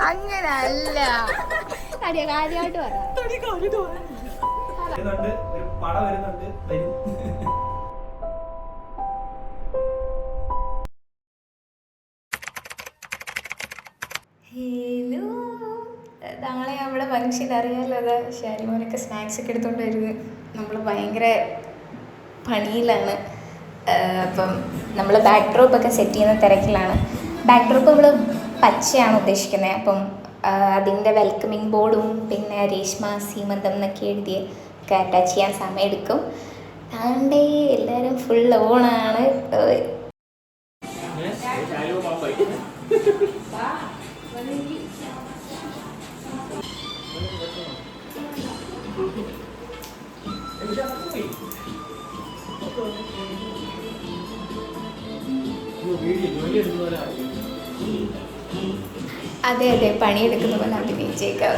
അങ്ങനല്ല കാര്യമായിട്ട് പടം വരുന്നുണ്ട്. ഹലോ, നാളെ നമ്മുടെ ഫംഗ്ഷൻ അറിയാമല്ലോ. അതാ ഷാരിമോനൊക്കെ സ്നാക്സ് ഒക്കെ എടുത്തുകൊണ്ട് വരുന്നത്. നമ്മൾ ഭയങ്കര പണിയിലാണ്. അപ്പം നമ്മൾ ബാക്ക് ഡ്രോപ്പൊക്കെ സെറ്റ് ചെയ്യുന്ന തിരക്കിലാണ്. ബാക്ക് ഡ്രോപ്പ് നമ്മൾ പച്ചയാണ് ഉദ്ദേശിക്കുന്നത്. അപ്പം അതിൻ്റെ വെൽക്കമിങ് ബോർഡും പിന്നെ രേഷ്മ സീമന്തം എന്നൊക്കെ എഴുതി ഒക്കെ അറ്റാച്ച് ചെയ്യാൻ സമയമെടുക്കും. ആണ്ടേ എല്ലാവരും ഫുൾ ഓണാണ്. അതെ അതെ, പണിയെടുക്കുന്ന പോലെ അഭിനയിച്ചേക്കാം.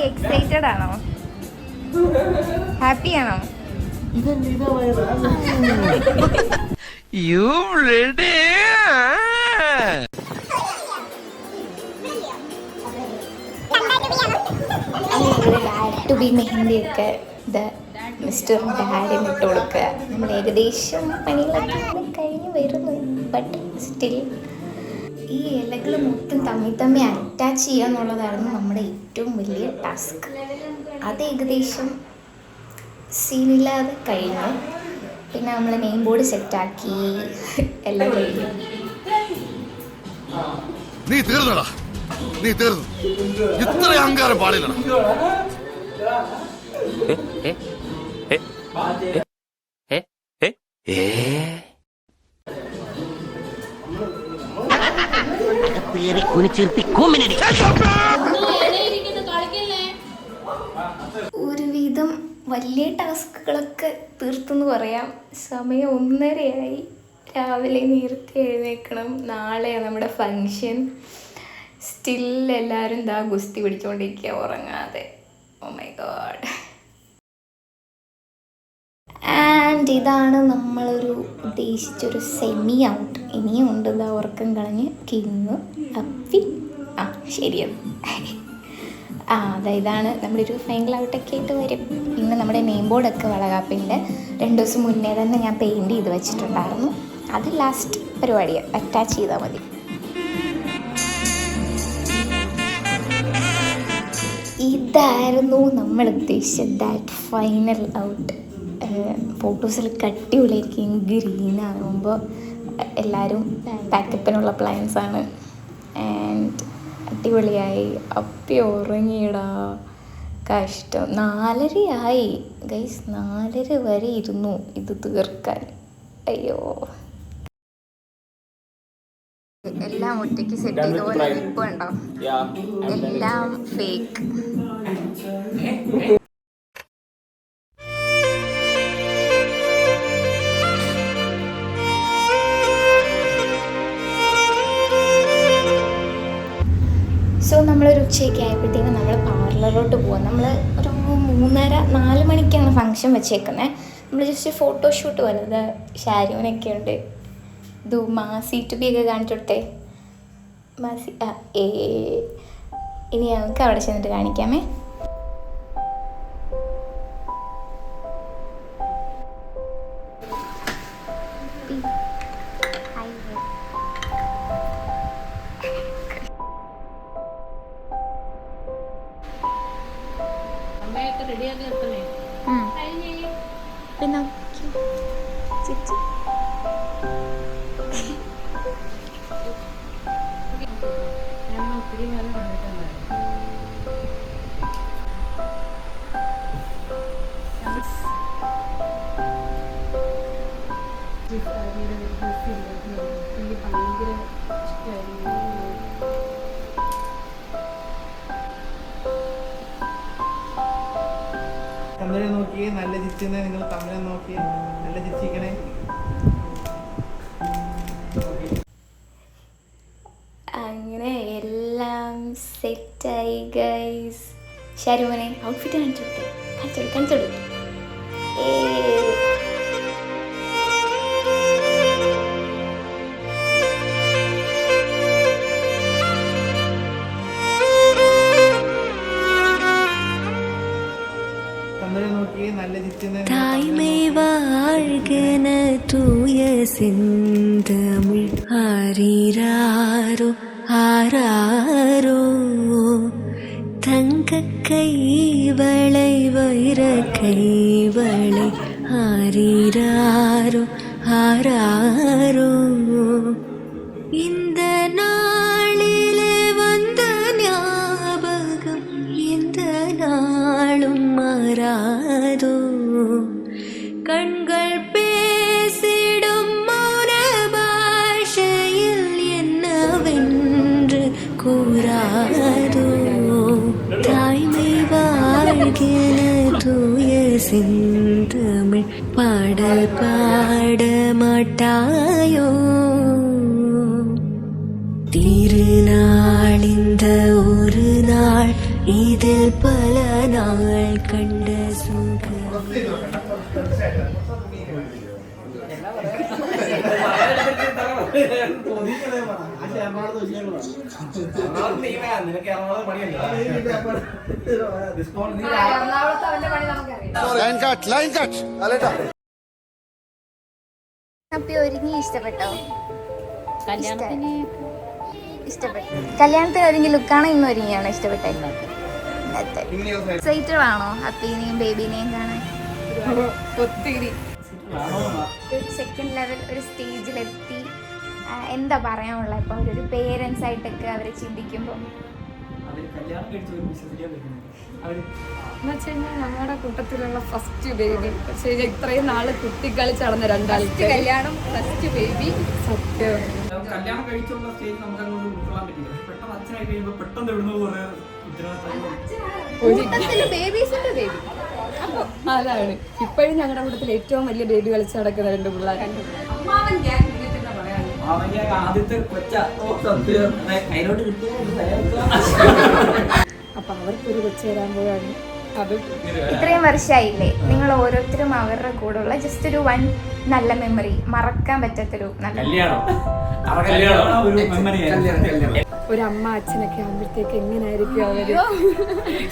എക്സൈറ്റഡ് ആണോ? ഹാപ്പി ആണോ? ടു ബി മെഹന്തിയൊക്കെ മിസ്റ്റർ ഡാഡിന് ഇട്ട് കൊടുക്കുക. നമ്മൾ ഏകദേശം പണികളൊക്കെ കഴിഞ്ഞ് വരുന്നു. ബട്ട് സ്റ്റിൽ ഈ ഇലകൾ മൊത്തം തമ്മി അറ്റാച്ച് ചെയ്യുക എന്നുള്ളതായിരുന്നു നമ്മുടെ ഏറ്റവും വലിയ ടാസ്ക്. അത് ഏകദേശം സീനില്ലാതെ കഴിഞ്ഞു. പിന്നെ നമ്മൾ നെയിം ബോർഡ് സെറ്റാക്കി എല്ലാം കഴിഞ്ഞു. നീ തീർന്നടാ, നീ തീർന്നു. ഇത്ര അഹങ്കാരം പാടില്ല. ഒരുവിധം വലിയ ടാസ്കുകളൊക്കെ തീർത്തെന്ന് പറയാം. സമയം 1:30 രാവിലെ നേരത്തെ എഴുന്നേൽക്കണം. നാളെയാണ് നമ്മുടെ ഫങ്ഷൻ. സ്റ്റിൽ എല്ലാവരും ഇതാ ഗുസ്തി പിടിച്ചുകൊണ്ടിരിക്കുക ഉറങ്ങാതെ. Oh my God. ആൻഡ് ഇതാണ് നമ്മളൊരു ഉദ്ദേശിച്ചൊരു സെമി ഔട്ട്. ഇനിയും ഉണ്ട്. ഇതാ ഉറക്കം കളഞ്ഞ് കിന്നു അപ്പി. ശരിയാണ്. ഇതാണ് നമ്മുടെ ഒരു ഫൈനൽ ഔട്ടൊക്കെ ആയിട്ട് വരും. ഇന്ന് നമ്മുടെ നെയിം ബോർഡൊക്കെ വളകാപ്പിൻ്റെ 2 ദിവസം മുന്നേ തന്നെ ഞാൻ പെയിൻറ്റ് ചെയ്ത് വെച്ചിട്ടുണ്ടായിരുന്നു. അത് ലാസ്റ്റ് പരിപാടിയാണ്, അറ്റാച്ച് ചെയ്താൽ മതി. ഇതായിരുന്നു നമ്മൾ ഉദ്ദേശിച്ച ദാറ്റ് ഫൈനൽ ഔട്ട്. ഫോട്ടോസിൽ കട്ടിയുള്ളായിരിക്കും. ഗ്രീനാകുമ്പോൾ എല്ലാവരും പാക്കപ്പിനുള്ള പ്ലാൻസാണ്. ആൻഡ് അടിപൊളിയായി. അപ്പി ഉറങ്ങിയിടാ. കഷ്ടം. 4:30 ഗൈസ്. 4:30 വരെ ഇരുന്നു ഇത് തീർക്കാൻ. അയ്യോ. എല്ലാം ഒറ്റയ്ക്ക് സെറ്റ് ചെയ്ത പോലെ ഇപ്പം ഉണ്ടോ? എല്ലാം ഫേക്ക്. സോ നമ്മളൊരു ഉച്ചയൊക്കെ ആയപ്പോഴത്തേക്കും നമ്മൾ പാർലറിലോട്ട് പോകാം. നമ്മൾ ഒരു 3:30-4 മണിക്കാണ് ഫങ്ഷൻ വെച്ചേക്കുന്നത്. നമ്മൾ ജസ്റ്റ് ഫോട്ടോഷൂട്ട് പോലെ. ഇത് ഷാരിമോനൊക്കെ ഉണ്ട്. ഇത് മാസി ടു ബി ഒക്കെ കാണിച്ചു കൊടുത്തേ. മാസി ഇനി നമുക്ക് അവിടെ ചെന്നിട്ട് കാണിക്കാമേ. പിന്നെ തമിഴ് നോക്കി നല്ല ചിരിച്ചെന്ന് നിങ്ങൾ തമിഴ് നോക്കി നല്ല ചിരിച്ചിരിക്കണേ. അങ്ങനെ എല്ലാം സെറ്റായി ഗൈസ്. ഷാരുമോനെ ഔട്ട്ഫിറ്റ് കാണിച്ചോളൂ. തമിഴ് നോക്കി നല്ല ചിരിച്ചെന്ന് தாய்மை வாழ்கன தூய செந்தமிழ் ஆரீராரோ ஆராரோ தங்க கைவளை வைர கைவளை ஆரீராரோ ஆராரோ இந்த நாளிலே வந்த ஞாபகம் எந்த நாளும் மாறாதோ கண்கள் பேசிடும் மௌன பாஷையில் என்னவென்று கூறாதோ தாய்மை வாழ்கிற தூய செந்தமிழ் பாடல் பாட மாட்டாயோ திருநாள் இந்த ஒரு நாள் இதில் பல நாள் கண்ட சுகம் ലൈൻ കട്ട് അല്ലേട്ടാ. അപ്പി ഒരുങ്ങി ഇഷ്ടപ്പെട്ടോ? ഇഷ്ടപ്പെട്ടു. കല്യാണത്തിന് ഒരുങ്ങി ലുക്കാണോ ഇന്ന് ഒരുങ്ങിയാണോ ഇഷ്ടപ്പെട്ടത്? എക്സൈറ്റഡ് ആണോ അപ്പീനെയും ബേബിനെയും കാണാൻ? ഒത്തിരി ഒരു സെക്കൻഡ് ലെവൽ ഒരു സ്റ്റേജിലെത്തി. എന്താ പറയാനുള്ള ഇപ്പൊ ഒരു പേരൻസ് ആയിട്ടൊക്കെ അവരെ ചിന്തിക്കുമ്പോൾ? എന്നുവെച്ചുകഴിഞ്ഞാൽ ഞങ്ങളുടെ കൂട്ടത്തിലുള്ള ഫസ്റ്റ് ബേബി. പക്ഷേ ഇത്രയും നാള് കുട്ടിക്കളിച്ച് നടന്ന രണ്ടാൾക്ക് കല്യാണം, ഫസ്റ്റ് ബേബി. സത്യം കല്യാണം കഴിച്ചുള്ള സ്റ്റേജ് നമുക്ക് അങ്ങോട്ട് ഉൾക്കൊള്ളാൻ പറ്റില്ല. പക്ഷെ പെട്ടെന്ന് അച്ഛനായി കഴിയുമ്പോൾ പെട്ടെന്ന് എവിടുന്ന് കുറെ ബേബീസിന്റെ ബേബി. അതാണ് ഇപ്പോഴും ഞങ്ങളുടെ കൂട്ടത്തിൽ ഏറ്റവും വലിയ ബേബി കളിച്ച് നടക്കുന്ന രണ്ട് പിള്ളേർ. ആദ്യത്തെ കൊച്ച കയ്യിലോട്ട് അപ്പൊ അവർക്കൊരു കൊച്ചു വരാൻ പോവാണ്. അത് ഇത്രയും വർഷമായില്ലേ, നിങ്ങൾ ഓരോരുത്തരും അവരുടെ കൂടെ ഉള്ള ജസ്റ്റ് ഒരു വൺ നല്ല മെമ്മറി, മറക്കാൻ പറ്റാത്തൊരു നല്ല ഒരു അമ്മ അച്ഛനൊക്കെ ആകുമ്പോഴത്തേക്ക് എങ്ങനെയായിരിക്കും അവര്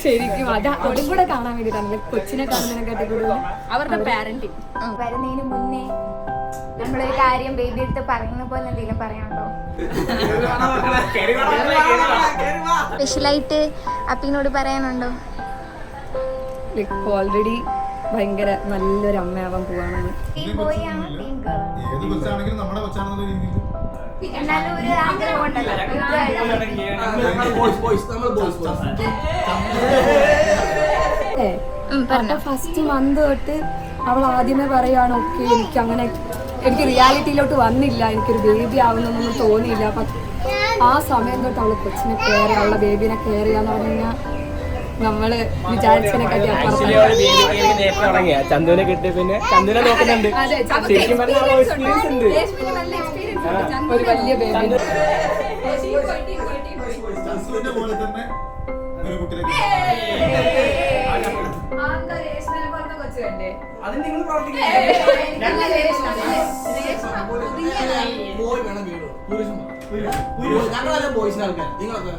ശരിക്കും അതും കൂടെ കാണാൻ വേണ്ടിയിട്ടാണ് കൊച്ചിനെ കാണുന്നതിനെക്കാട്ടി കൂടുതൽ അവരുടെ പാരന്റിങ്. വരുന്നതിന് മുന്നേ നമ്മളൊരു കാര്യം ബേബി എടുത്ത് പറയുന്ന പോലെ എന്തെങ്കിലും പറയാനുണ്ടോ? സ്പെഷ്യലായിട്ട് അപ്പിനോട് പറയാനുണ്ടോ? ഓൾറെഡി ഭയങ്കര നല്ലൊരു അമ്മയാവാൻ പോവാണ്. ടീം ബോയ് ആണോ ടീം ഗേൾ? ഏത് കൊച്ചാണെങ്കിലും നമ്മുടെ കൊച്ചാണെന്നുള്ള രീതിയിൽ എന്നാലും ഒരു ആഗ്രഹം ഉണ്ടല്ലോ. ഫസ്റ്റ് മന്ത് തൊട്ട് അവൾ ആദ്യമേ പറയാണ് ഓക്കെ എനിക്ക് റിയാലിറ്റിയിലോട്ട് വന്നില്ല, എനിക്കൊരു ബേബി ആവുന്നൊന്നും തോന്നിയില്ല. അപ്പം ആ സമയം തൊട്ട് അവള് കൊച്ചിനെ കെയർ ചെയ്യുക, അവളുടെ ബേബിനെ കെയർ ചെയ്യാന്ന് പറഞ്ഞു കഴിഞ്ഞാൽ നമ്മള് വിചാരിച്ചതിനെക്കാട്ടി ചന്തുവിനെ കിട്ടി. പിന്നെ ചന്തുവിനെ നോക്കുന്നുണ്ട്. ശരിക്കും പറഞ്ഞാൽ എക്സ്പീരിയൻസ് ഉണ്ട്. ഒരു വലിയ ബേബി. പോലെ തന്നെ ഒരു കുട്ടിയെ അതിന് നിങ്ങൾ പ്രവർത്തിക്കില്ല. ഞങ്ങളെല്ലാം ബോയ്സിന് ആൾക്കാർ. നിങ്ങളൊക്കെ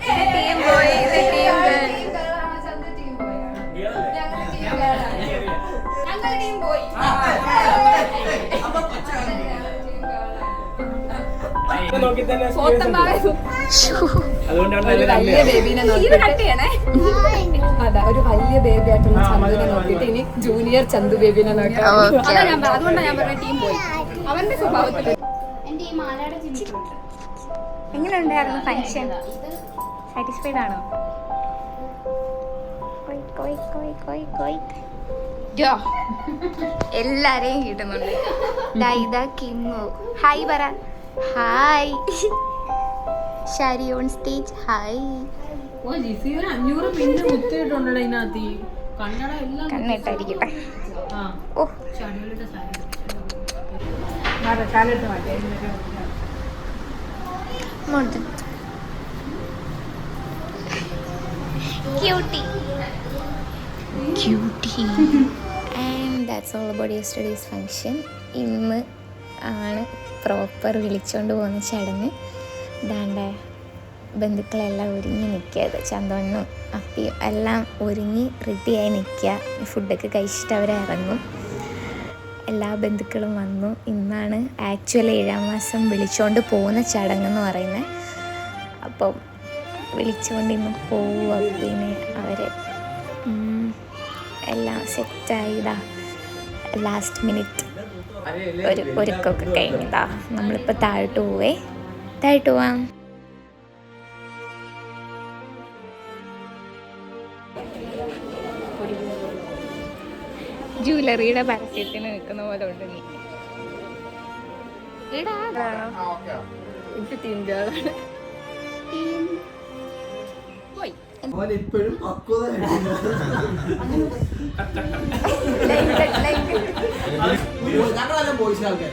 നോക്കി തന്നെ ഒരു വലിയ ബേബിനെ നോക്കിയിട്ട് അതാ ഒരു വലിയ ബേബി ആയിട്ടുള്ള ചന്തുവിനെ നോക്കിയിട്ട് ഇനി ജൂനിയർ ചന്തു ബേബിനെ നോക്കാം. അതുകൊണ്ടാണ് ഞാൻ പറഞ്ഞ ടീം പോയി. അവന്റെ സ്വഭാവത്തിൽ എങ്ങനെയുണ്ടായിരുന്നു ഫംഗ്ഷൻ? സാറ്റിസ്ഫൈഡ് ആണോ? എല്ലാരെയും കിട്ടുന്നുണ്ട്. ഇതാ കിമ്മു ഹായ് പറ. Hi Shari on stage. Hi. 500 പിന്നെ കുത്തിയിട്ടുണ്ടോ ഇതിനകത്ത്? കണ്ണിട്ടായിരിക്കട്ടെ. ഓ Cutie. And that's all about yesterday's function. ഇന്ന് ആണ് പ്രോപ്പർ വിളിച്ചുകൊണ്ട് പോകുന്ന ചടങ്ങ്. ദാണ്ട ബന്ധുക്കളെല്ലാം ഒരുങ്ങി നിൽക്കുക. ചന്തവണ്ണും അപ്പിയും എല്ലാം ഒരുങ്ങി റെഡിയായി നിൽക്കുക. ഫുഡൊക്കെ കഴിച്ചിട്ട് അവർ ഇറങ്ങും. എല്ലാ ബന്ധുക്കളും വന്നു. ഇന്നാണ് ആക്ച്വലി 7-ാം മാസം വിളിച്ചുകൊണ്ട് പോകുന്ന ചടങ്ങെന്ന് പറയുന്നത്. അപ്പം വിളിച്ചുകൊണ്ട് ഇന്ന് പോവുക. പിന്നെ അവർ എല്ലാം സെറ്റായിതാ. ലാസ്റ്റ് മിനിറ്റ് ഒരുക്കമൊക്കെ കഴിഞ്ഞതാ. നമ്മളിപ്പോൾ താഴോട്ട് പോവാം. ജ്വല്ലറിയുടെ പരസ്യത്തിന് നിൽക്കുന്ന പോലെ ഉണ്ട് നീ. എനിക്ക് ടീം ഗേളാണ്. ഇപ്പോഴും പക്വത ഞങ്ങളെല്ലാം ബോയ്സ് ആൾക്കാർ.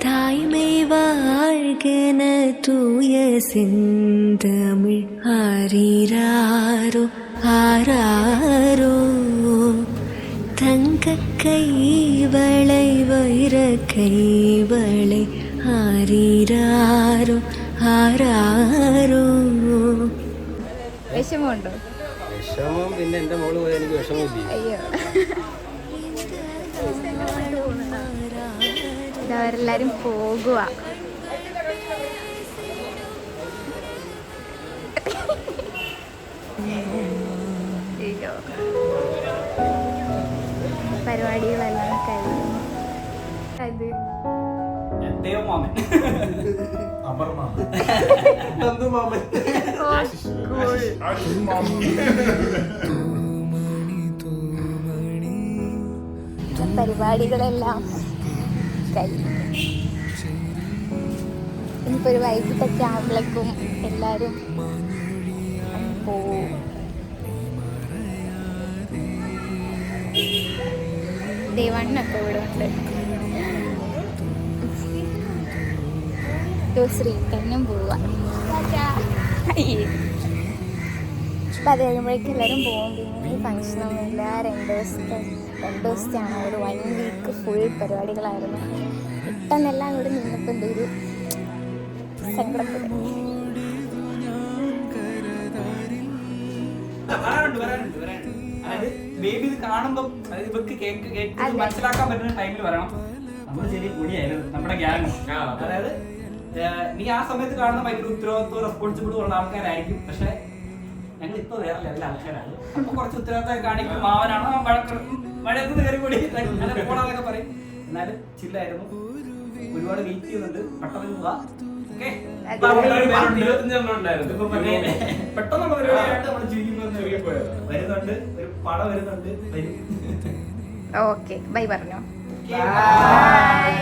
தாய்மை வாழ்கென தூய செந்தமிழ் ஆரீராரோ ஆராரோ தங்க கைவளை வைர கைவளை ஆரீராரோ ആരാരോ. വിഷമമുണ്ടോ? വിഷമം പിന്നെ എൻ്റെ മോള് പോയാൽ എനിക്ക് വിഷമമില്ല. അയ്യോ, അവരെല്ലാരും പോകുക. പരിപാടികളെല്ലാം കഴിഞ്ഞു. അത് പരിപാടികളെല്ലാം കഴിഞ്ഞു. ഇനിയിപ്പോൾ ഒരു വൈകിട്ടൊക്കെ ആകുമ്പോഴേക്കും എല്ലാവരും പോവും. ദേവണ്ണൊക്കെ ഇവിടെ ഉണ്ട്. ശ്രീകണ്ഠനും പോവുക. അപ്പം അത് കഴിയുമ്പോഴേക്കും എല്ലാവരും പോകും. പിന്നെ ഈ ഫങ്ഷനൊന്നുമില്ല. 2 ദിവസത്തെയാണ്. ഒരു 1 വീക്ക് ഫുൾ പരിപാടികളായിരുന്നു. പെട്ടെന്നെല്ലാം കൂടെ നിന്നപ്പോൾ എന്തൊരു സങ്കടപ്പെടും. ബേബി ഇത് കാണുമ്പോൾ ഇവർക്ക് കേക്ക് മനസ്സിലാക്കാൻ പറ്റുന്ന ടൈമിൽ വരണം. നമ്മൾ ശരി കൂടിയായിരുന്നു നമ്മുടെ ഗ്യാങ്. അതായത് നീ ആ സമയത്ത് കാണുന്ന ഭയങ്കര ഉത്തരവാദിത്വം റെസ്പോൺസിബിലിറ്റി ഉള്ള ആൾക്കാരായിരിക്കും. പക്ഷെ ഞങ്ങൾ ഇപ്പോൾ വേറെ ലെവലിൽ ആൾക്കാരാണ്. അപ്പൊ കുറച്ച് ഉത്തരവാദിത്തം കാണിക്കും. മാവനാണോ മഴയത്ത് കയറി കൂടി അങ്ങനെ പോടാന്നൊക്കെ പറയും. എന്നാലും ചില്ലായിരുന്നു. ഒരുപാട് വെയിറ്റ് ചെയ്യുന്നുണ്ട്. പെട്ടെന്ന് പോവാ. പെട്ടെന്നുള്ള പരിപാടിയായിട്ട് നമ്മൾ ജീവിക്കുമ്പോൾ വരുന്നുണ്ട്. ഒരു പടം വരുന്നുണ്ട്. ഓക്കെ, ബൈ പറഞ്ഞോ. ബൈ.